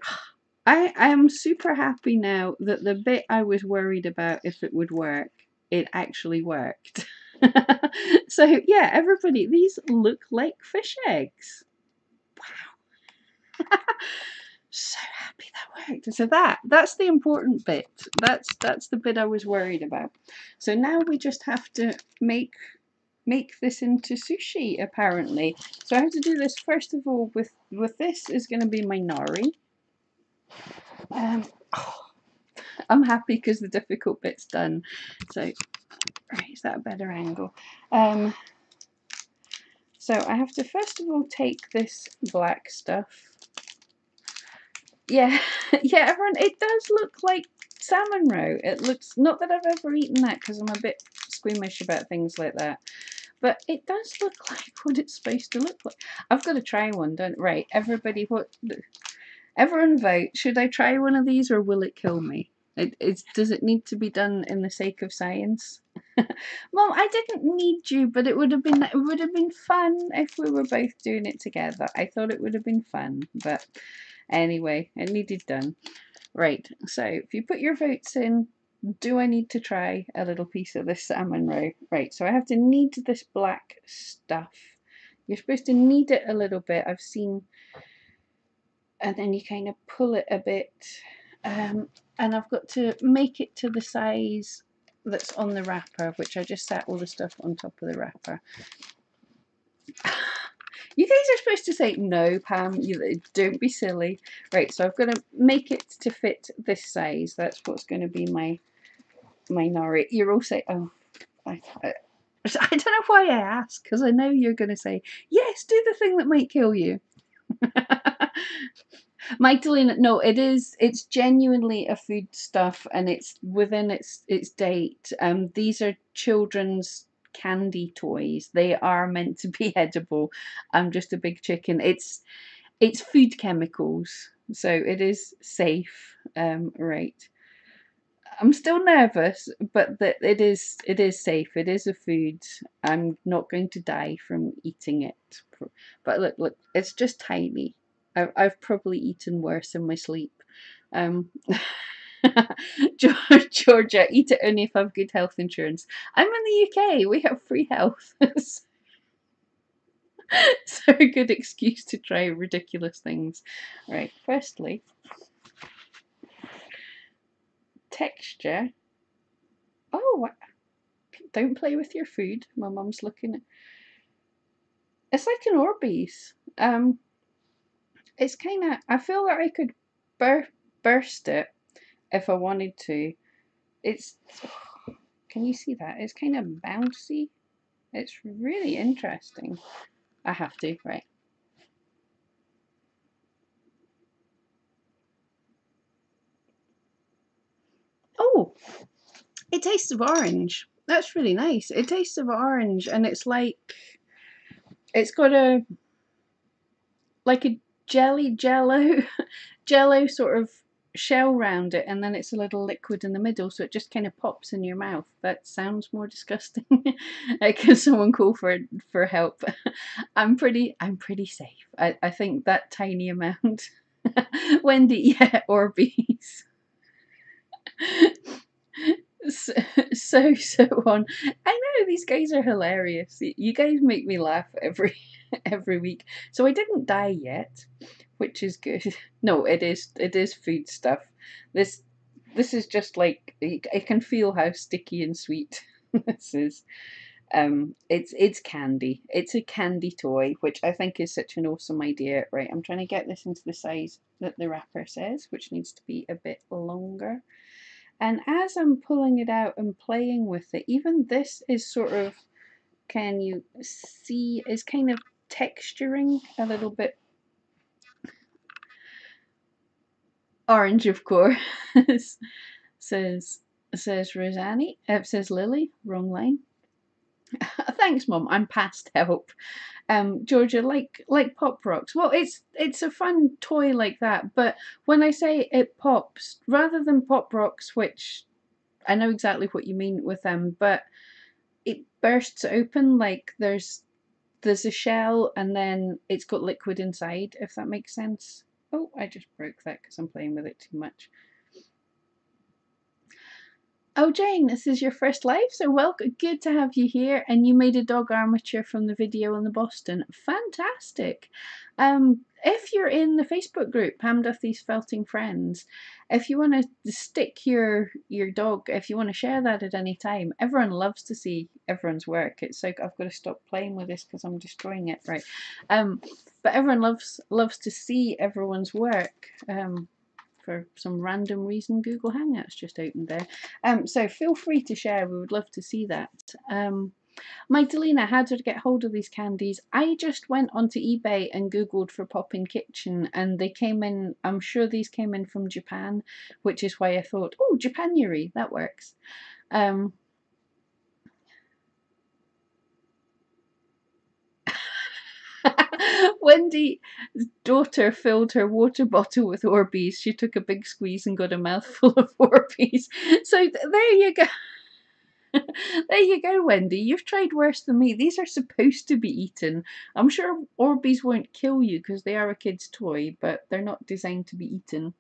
I am super happy now that the bit I was worried about if it would work, it actually worked. So yeah, everybody, these look like fish eggs. Wow. So happy that worked. So that's the important bit. That's the bit I was worried about. So now we just have to make this into sushi, apparently. So I have to do this first of all with this is going to be my nori. I'm happy because the difficult bit's done. So right, is that a better angle? So I have to first of all take this black stuff. Yeah, yeah, everyone, it does look like salmon roe. It looks, not that I've ever eaten that because I'm a bit squeamish about things like that, but it does look like what it's supposed to look like. I've got to try one, don't, right, everybody, everyone vote, should I try one of these or will it kill me? Does it need to be done in the sake of science? Mom, I didn't need you, but it would have been fun if we were both doing it together. I thought it would have been fun, but anyway, it needed done. Right, so if you put your votes in, do I need to try a little piece of this salmon roe? Right, so I have to knead this black stuff. You're supposed to knead it a little bit, I've seen, and then you kind of pull it a bit, and I've got to make it to the size that's on the wrapper, which I just sat all the stuff on top of the wrapper. You guys are supposed to say no, Pam. Don't be silly. Right, so I've got to make it to fit this size. That's what's going to be my nori. You're all saying, oh, I don't know why I ask, because I know you're going to say, yes, do the thing that might kill you. Magdalena, no, it's genuinely a food stuff, and it's within its date. These are children's candy toys. They are meant to be edible. I'm just a big chicken. It's food chemicals, so it is safe. Right. I'm still nervous, but that it is safe. It is a food. I'm not going to die from eating it. But look, it's just tiny. I've probably eaten worse in my sleep. Um, Georgia, eat it only if I have good health insurance. I'm in the UK. We have free health. So a good excuse to try ridiculous things. Right. Firstly, texture. Oh, don't play with your food. My mum's looking at. It's like an Orbeez. It's kind of. I feel like I could burst it if I wanted to. It's. Can you see that? It's kind of bouncy. It's really interesting. I have to, right? Oh, it tastes of orange. That's really nice. It tastes of orange, and it's like it's got a like a jello jello sort of shell round it, and then it's a little liquid in the middle, so it just kind of pops in your mouth. That sounds more disgusting. Can someone call for help? I'm pretty safe. I think that tiny amount. Wendy, yeah, Orbeez. So, so on. I know these guys are hilarious. You guys make me laugh every week. So I didn't die yet, which is good. No, it is food stuff. This this is just like I can feel how sticky and sweet this is. It's candy. It's a candy toy, which I think is such an awesome idea. Right, I'm trying to get this into the size that the wrapper says, which needs to be a bit longer. And as I'm pulling it out and playing with it, even this is sort of, can you see, is kind of texturing a little bit orange, of course. says says Rosanny. Says Lily. Wrong line. Thanks, Mum. I'm past help. Georgia, like pop rocks. Well, it's a fun toy like that, but when I say it pops, rather than pop rocks, which I know exactly what you mean with them, but it bursts open like there's a shell and then it's got liquid inside, if that makes sense. Oh, I just broke that because I'm playing with it too much. Oh, Jane, this is your first live, so welcome. Good to have you here. And you made a dog armature from the video on the Boston. Fantastic. If you're in the Facebook group, Pam Duthie's Felting Friends, if you want to stick your dog, if you want to share that at any time, everyone loves to see everyone's work. It's like I've got to stop playing with this because I'm destroying it, right? But everyone loves to see everyone's work. For some random reason, Google Hangouts just opened there. So feel free to share. We would love to see that. Magdalena, how did I get hold of these candies? I just went onto eBay and Googled for Poppin' Kitchen, and they came in. I'm sure these came in from Japan, which is why I thought, oh, Japanuary, that works. Wendy's daughter filled her water bottle with Orbeez. She took a big squeeze and got a mouthful of Orbeez. So there you go. There you go, Wendy. You've tried worse than me. These are supposed to be eaten. I'm sure Orbeez won't kill you because they are a kid's toy, but they're not designed to be eaten.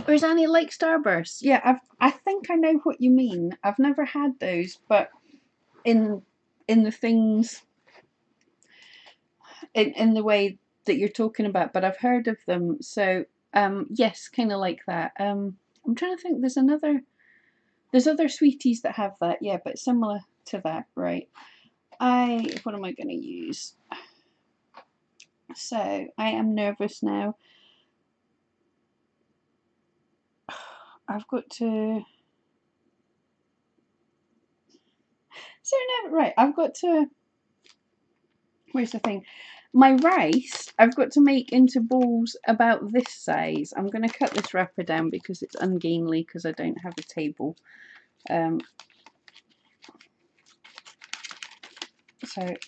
Where's Annie like Starbursts? Yeah, I think I know what you mean. I've never had those, but in the things in the way that you're talking about, but I've heard of them. So yes, kind of like that. I'm trying to think. There's other sweeties that have that. Yeah, but similar to that, right? What am I going to use? So I am nervous now. I've got to. So no, right. I've got to. Where's the thing? My rice, I've got to make into balls about this size. I'm going to cut this wrapper down because it's ungainly because I don't have a table. So I'm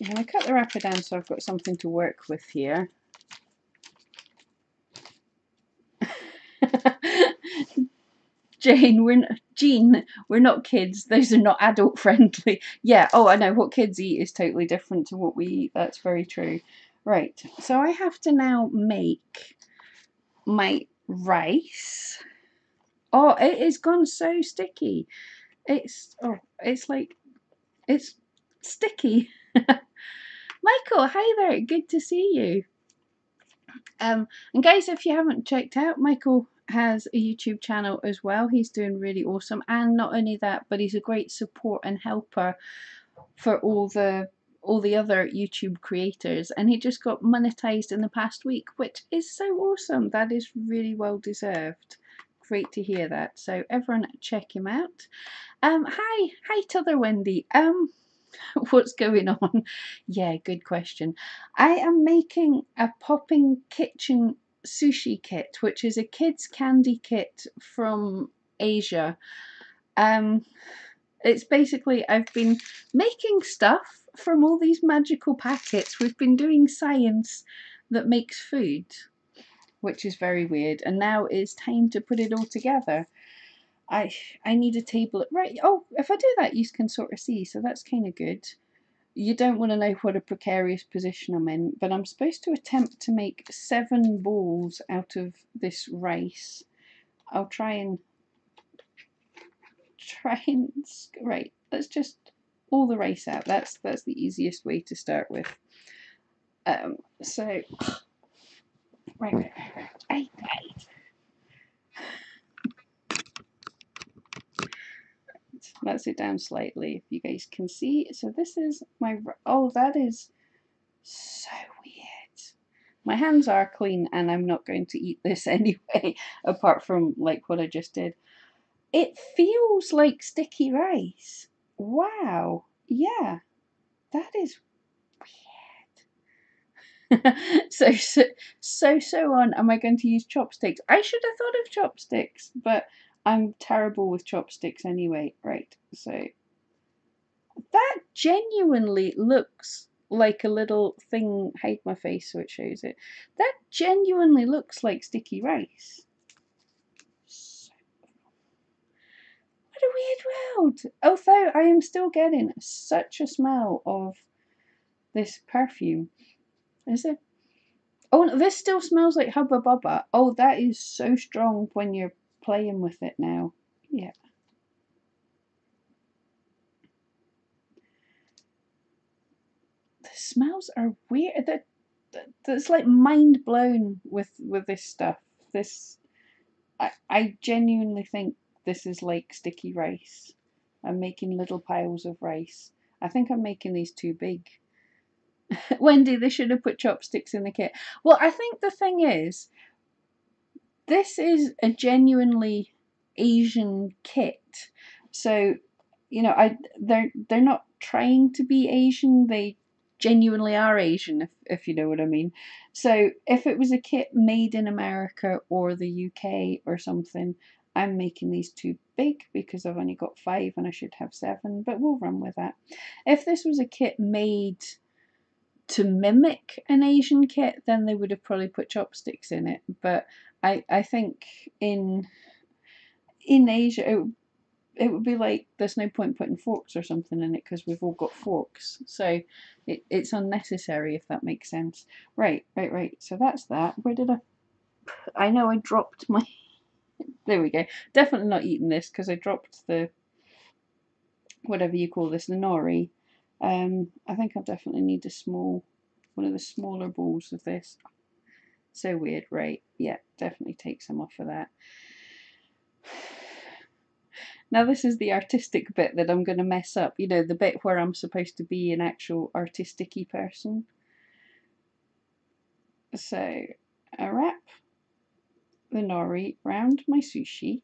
going to cut the wrapper down so I've got something to work with here. Jane, Jean, we're not kids. Those are not adult friendly. Yeah, oh, I know. What kids eat is totally different to what we eat. That's very true. Right, so I have to now make my rice. Oh, it has gone so sticky. It's like, it's sticky. Michael, hi there. Good to see you. And guys, if you haven't checked out, Michael has a YouTube channel as well. He's doing really awesome, and not only that, but he's a great support and helper for all the other YouTube creators, and he just got monetized in the past week, which is so awesome. That is really well deserved. Great to hear that. So everyone check him out. Hi t'other Wendy. What's going on? Yeah, good question. I am making a popping kitchen sushi kit, which is a kids candy kit from Asia. It's basically, I've been making stuff from all these magical packets. We've been doing science that makes food, which is very weird, and now it's time to put it all together. I need a table. Right, oh, if I do that, you can sort of see, so that's kind of good. You don't want to know what a precarious position I'm in, but I'm supposed to attempt to make 7 balls out of this rice. I'll try and right, let's just all the rice out. That's the easiest way to start with. So right. Let's sit down slightly if you guys can see. So this is my, oh, that is so weird. My hands are clean and I'm not going to eat this anyway, apart from like what I just did. It feels like sticky rice. Wow. Yeah, that is weird. So on. Am I going to use chopsticks? I should have thought of chopsticks, but I'm terrible with chopsticks anyway. Right, so that genuinely looks like a little thing. Hide my face so it shows it. That genuinely looks like sticky rice. What a weird world. Although I am still getting such a smell of this perfume. Is it? Oh, this still smells like Hubba Bubba. Oh, that is so strong when you're playing with it now. Yeah. The smells are weird. That's like mind blown with this stuff. This, I genuinely think this is like sticky rice. I'm making little piles of rice. I think I'm making these too big. Wendy, they should have put chopsticks in the kit. Well, I think the thing is, this is a genuinely Asian kit. So, you know, they're not trying to be Asian. They genuinely are Asian, if you know what I mean. So if it was a kit made in America or the UK or something, I'm making these too big because I've only got 5 and I should have 7, but we'll run with that. If this was a kit made to mimic an Asian kit, then they would have probably put chopsticks in it. But I think in Asia it would be like there's no point putting forks or something in it because we've all got forks. So it's unnecessary, if that makes sense. Right. So that's that. Where did I know I dropped my, there we go. Definitely not eating this because I dropped the, whatever you call this, the nori. I think I'll definitely need one of the smaller balls of this. So weird, right? Yeah, definitely take some off of that. Now this is the artistic bit that I'm going to mess up. You know, the bit where I'm supposed to be an actual artistic-y person. So I wrap the nori round my sushi.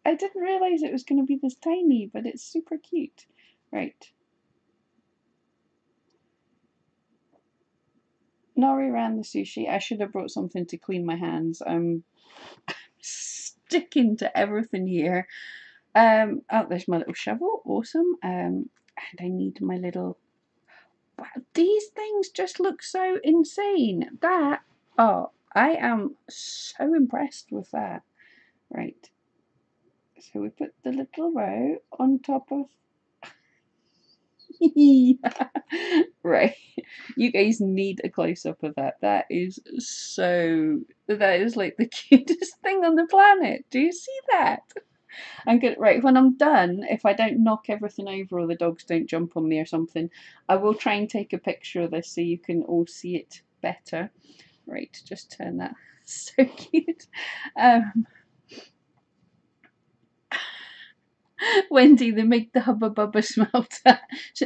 I didn't realise it was going to be this tiny, but it's super cute. Right. Nori around the sushi. I should have brought something to clean my hands. I'm sticking to everything here. Oh, there's my little shovel. Awesome. And I need my little... Wow, these things just look so insane. That... Oh, I am so impressed with that. Right. So we put the little row on top of. Right. You guys need a close up of that. That is so. That is like the cutest thing on the planet. Do you see that? I'm good. Right, when I'm done, if I don't knock everything over or the dogs don't jump on me or something, I will try and take a picture of this so you can all see it better. Right, just turn that. So cute. Um, Wendy, they make the Hubba Bubba smell.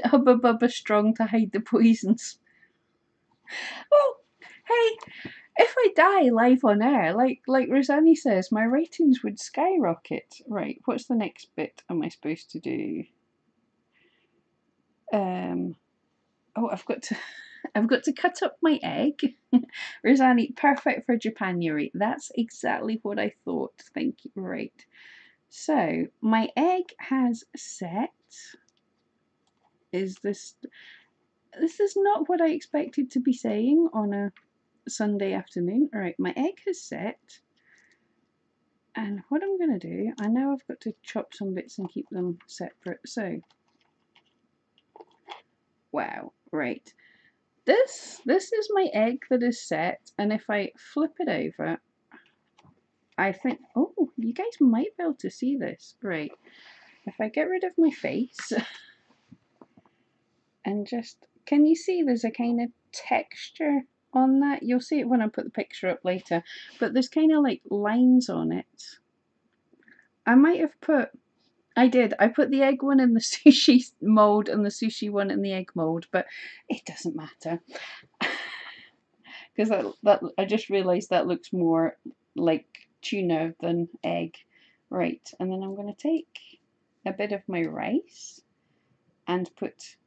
Hubba Bubba strong to hide the poisons. Well, hey, if I die live on air, like Rosanni says, my ratings would skyrocket. Right, what's the next bit am I supposed to do? Oh, I've got to cut up my egg. Rosanni, perfect for Japanuary. That's exactly what I thought. Thank you. Right. So my egg has set. Is this? This is not what I expected to be saying on a Sunday afternoon. All right, my egg has set. And what I'm going to do, I know I've got to chop some bits and keep them separate. So, wow, right. This is my egg that is set, and if I flip it over, I think, oh, you guys might be able to see this. Right. If I get rid of my face and just, can you see there's a kind of texture on that? You'll see it when I put the picture up later, but there's kind of like lines on it. I might have put, I did. I put the egg one in the sushi mold and the sushi one in the egg mold, but it doesn't matter. Because that I just realised that looks more like tuna than egg. Right, and then I'm going to take a bit of my rice and put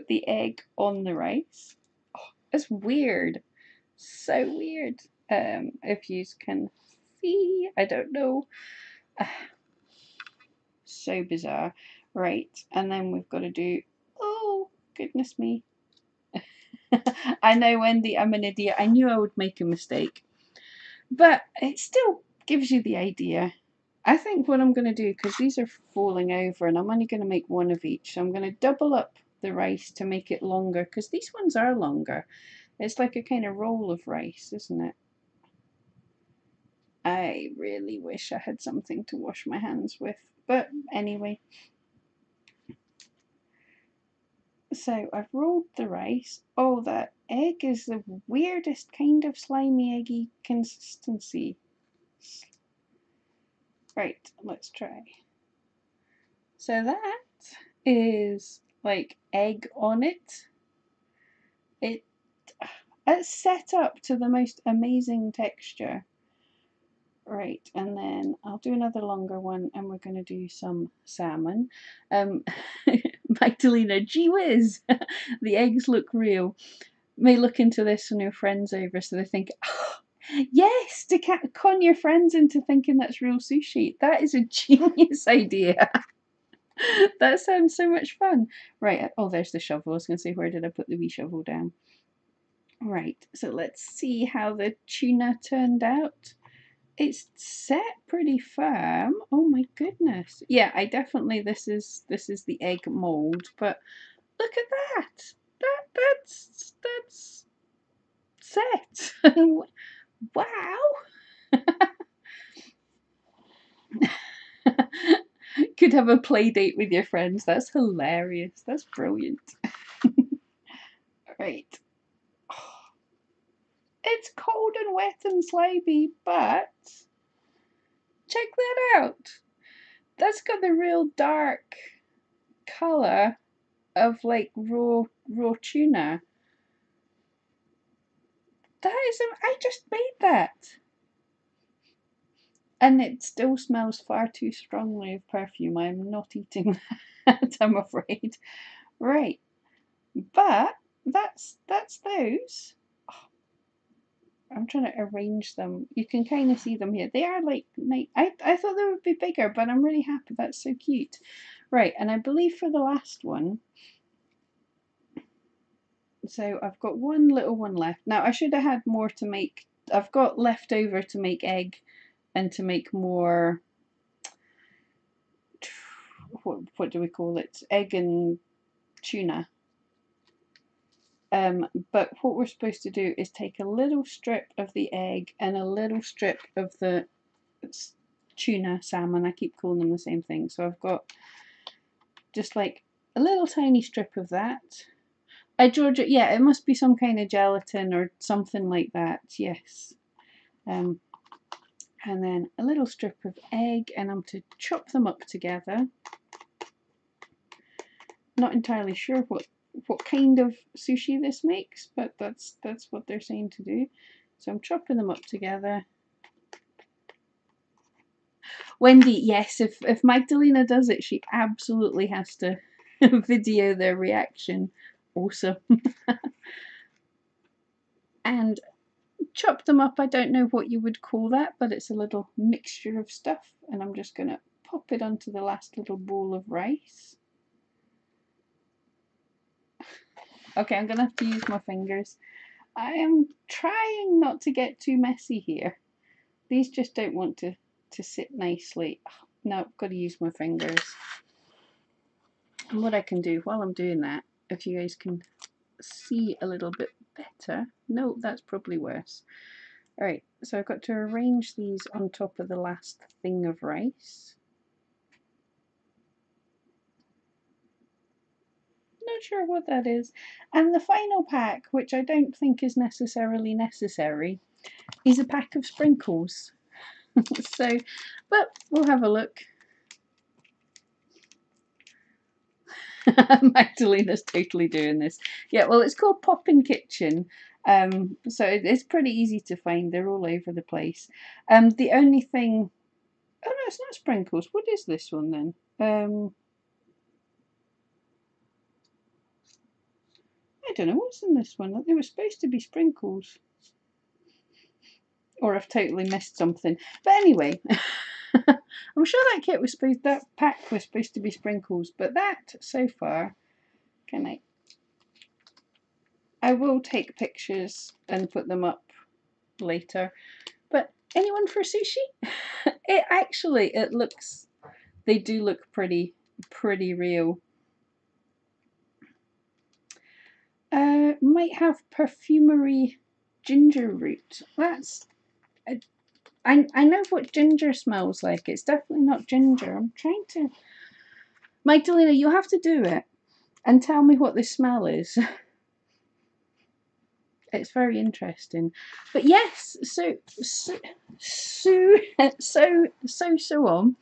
the egg on the rice. Oh, it's weird, so weird. If you can see, I don't know. So bizarre. Right, and then we've got to do. Oh goodness me! I know, Wendy, I'm an idiot. I knew I would make a mistake. But it still gives you the idea. I think what I'm going to do, because these are falling over and I'm only going to make one of each, so I'm going to double up the rice to make it longer, because these ones are longer. It's like a kind of roll of rice, isn't it? I really wish I had something to wash my hands with. But anyway. So I've rolled the rice. Oh, that egg is the weirdest kind of slimy, eggy consistency. Right, let's try. So that is like egg on it. It's set up to the most amazing texture. Right, and then I'll do another longer one and we're going to do some salmon. Magdalena, gee whiz, the eggs look real. May look into this when your friends over so they think, oh, yes, to con your friends into thinking that's real sushi. That is a genius idea. That sounds so much fun. Right, oh, there's the shovel. I was going to say, where did I put the wee shovel down? Right, so let's see how the tuna turned out. It's set pretty firm. Oh my goodness. Yeah, I definitely, this is the egg mold, but look at that. That's set. Wow. Could have a play date with your friends. That's hilarious. That's brilliant. Right. It's cold and wet and slimy, but check that out. That's got the real dark colour of like raw tuna. That is, I just made that. And it still smells far too strongly of perfume. I'm not eating that, I'm afraid. Right. But that's those. I'm trying to arrange them. You can kind of see them here. They are like, I thought they would be bigger, but I'm really happy. That's so cute. Right, and I believe for the last one, So I've got one little one left. Now I should have had more to make. I've got leftover to make egg and to make more, what do we call it? Egg and tuna. But what we're supposed to do is take a little strip of the egg and a little strip of the tuna, salmon. I keep calling them the same thing. So I've got just like a little tiny strip of that. Georgia, yeah, it must be some kind of gelatin or something like that. Yes. And then a little strip of egg, and I'm to chop them up together. Not entirely sure what kind of sushi this makes, but that's what they're saying to do. So I'm chopping them up together. Wendy, yes, if Magdalena does it, she absolutely has to video their reaction. Awesome. And chop them up. I don't know what you would call that, but it's a little mixture of stuff. And I'm just going to pop it onto the last little bowl of rice. Okay, I'm going to have to use my fingers. I am trying not to get too messy here. These just don't want to sit nicely. No, I've got to use my fingers. And what I can do while I'm doing that, if you guys can see a little bit better. No, that's probably worse. Alright, so I've got to arrange these on top of the last thing of rice. Not sure what that is. And the final pack, which I don't think is necessarily necessary, is a pack of sprinkles. So, but we'll have a look. Magdalena's totally doing this. Yeah, well, it's called Poppin' Kitchen. So it's pretty easy to find. They're all over the place. The only thing... Oh no, it's not sprinkles. What is this one then? I don't know what's in this one. They were supposed to be sprinkles. Or I've totally missed something. But anyway, I'm sure that pack was supposed to be sprinkles. But that, so far, I will take pictures and put them up later. But anyone for sushi? They do look pretty real. Might have perfumery ginger root. I know what ginger smells like. It's definitely not ginger. I'm trying to... Magdalena, you have to do it and tell me what the smell is. It's very interesting. But yes, so on.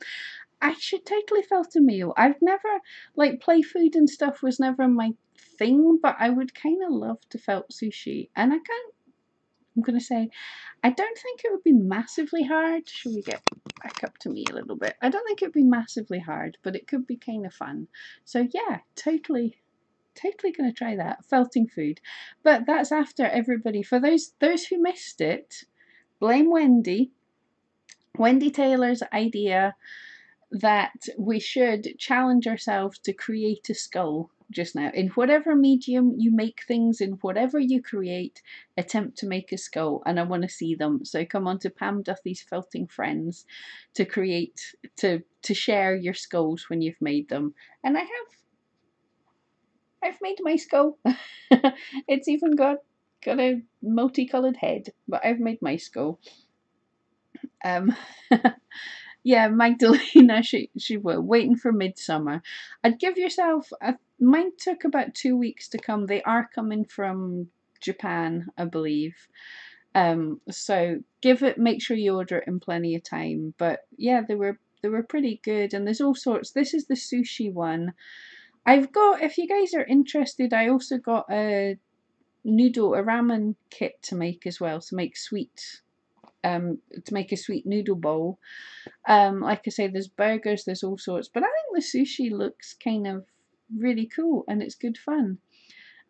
I should totally felt a meal. I've never, like, play food and stuff was never my thing, but I would kind of love to felt sushi. And I'm going to say, I don't think it would be massively hard. Should we get back up to me a little bit? I don't think it would be massively hard, but it could be kind of fun. So yeah, totally going to try that. Felting food. But that's after everybody. For those who missed it, blame Wendy. Wendy Taylor's idea that we should challenge ourselves to create a skull just now. In whatever medium you make things, in whatever you create, attempt to make a skull, and I want to see them. So come on to Pam Duthie's Felting Friends to create, to share your skulls when you've made them. And I've made my skull. It's even got a multicolored head, but I've made my skull. Yeah, Magdalena, she will. Waiting for midsummer. I'd give yourself, mine took about 2 weeks to come. They are coming from Japan, I believe. So make sure you order it in plenty of time. But yeah, they were pretty good, and there's all sorts. This is the sushi one. I've got, if you guys are interested, I also got a ramen kit to make as well, to make a sweet noodle bowl. Like I say, there's burgers, there's all sorts, but I think the sushi looks kind of really cool and it's good fun.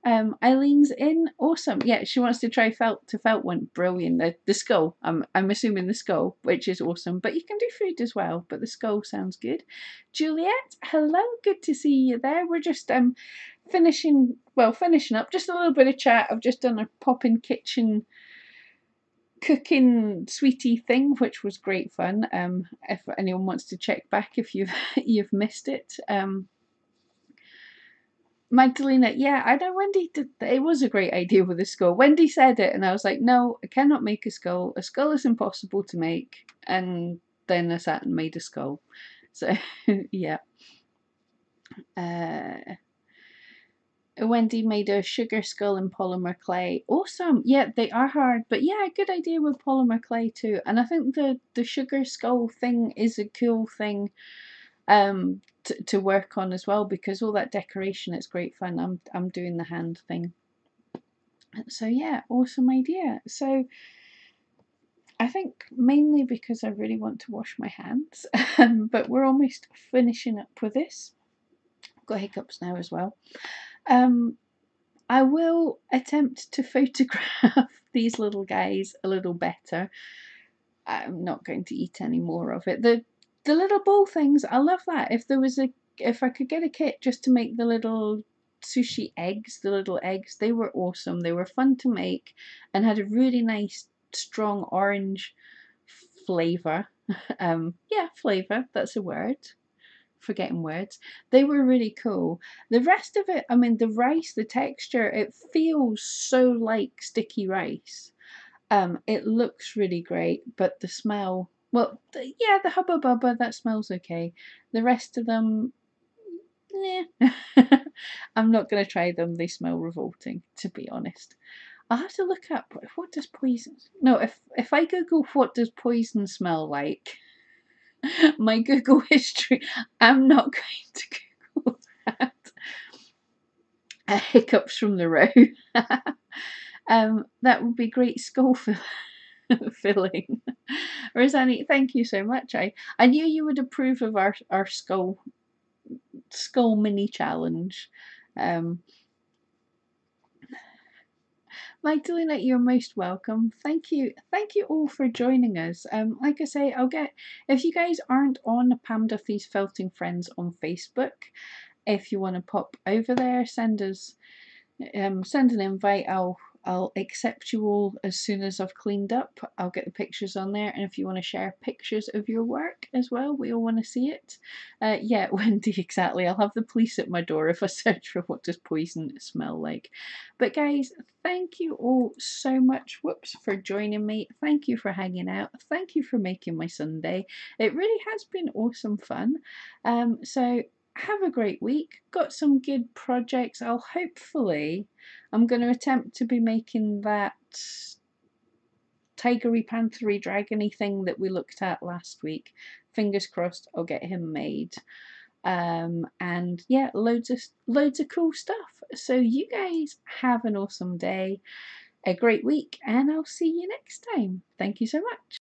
Eileen's in. Awesome. Yeah, she wants to try felt to felt one. Brilliant. The skull. I'm assuming the skull, which is awesome. But you can do food as well. But the skull sounds good. Juliet, hello. Good to see you there. We're just finishing up. Just a little bit of chat. I've just done a pop-in kitchen cooking sweetie thing, which was great fun. If anyone wants to check back, if you've missed it. Magdalena, yeah, I know Wendy did. It was a great idea with the skull. Wendy said it, and I was like, no, I cannot make a skull. A skull is impossible to make. And then I sat and made a skull. So, yeah. Wendy made a sugar skull in polymer clay. Awesome. Yeah, they are hard, but yeah, good idea with polymer clay too. And I think the sugar skull thing is a cool thing to work on as well, because all that decoration, it's great fun. I'm doing the hand thing. So yeah, awesome idea. So I think mainly because I really want to wash my hands, but we're almost finishing up with this. I've got hiccups now as well. I will attempt to photograph these little guys a little better. I'm not going to eat any more of it. The little ball things, I love that. If I could get a kit just to make the little sushi eggs, the little eggs, they were awesome. They were fun to make and had a really nice strong orange flavour. Yeah, flavour, that's a word. Forgetting words. They were really cool. The rest of it, I mean, the rice, the texture, it feels so like sticky rice. It looks really great, but the smell, well, yeah, the Hubba Bubba, that smells okay. The rest of them, yeah. I'm not going to try them. They smell revolting, to be honest. I'll have to look up what does poison. No, if I Google what does poison smell like, my Google history, I'm not going to Google that. Hiccups from the row. That would be great skull filling. Rosanny, thank you so much. I knew you would approve of our skull mini challenge. Magdalena, you're most welcome. Thank you all for joining us. Like I say, if you guys aren't on Pam Duffy's Felting Friends on Facebook, if you want to pop over there, send an invite. I'll accept you all as soon as I've cleaned up. I'll get the pictures on there, and if you want to share pictures of your work as well, we all want to see it. Yeah, Wendy, exactly. I'll have the police at my door if I search for what does poison smell like. But guys, thank you all so much, for joining me. Thank you for hanging out. Thank you for making my Sunday. It really has been awesome fun. So have a great week. Got some good projects. I'm going to attempt to be making that tigery, panthery, dragony thing that we looked at last week. Fingers crossed I'll get him made. And yeah, loads of cool stuff. So you guys have an awesome day, a great week, and I'll see you next time. Thank you so much.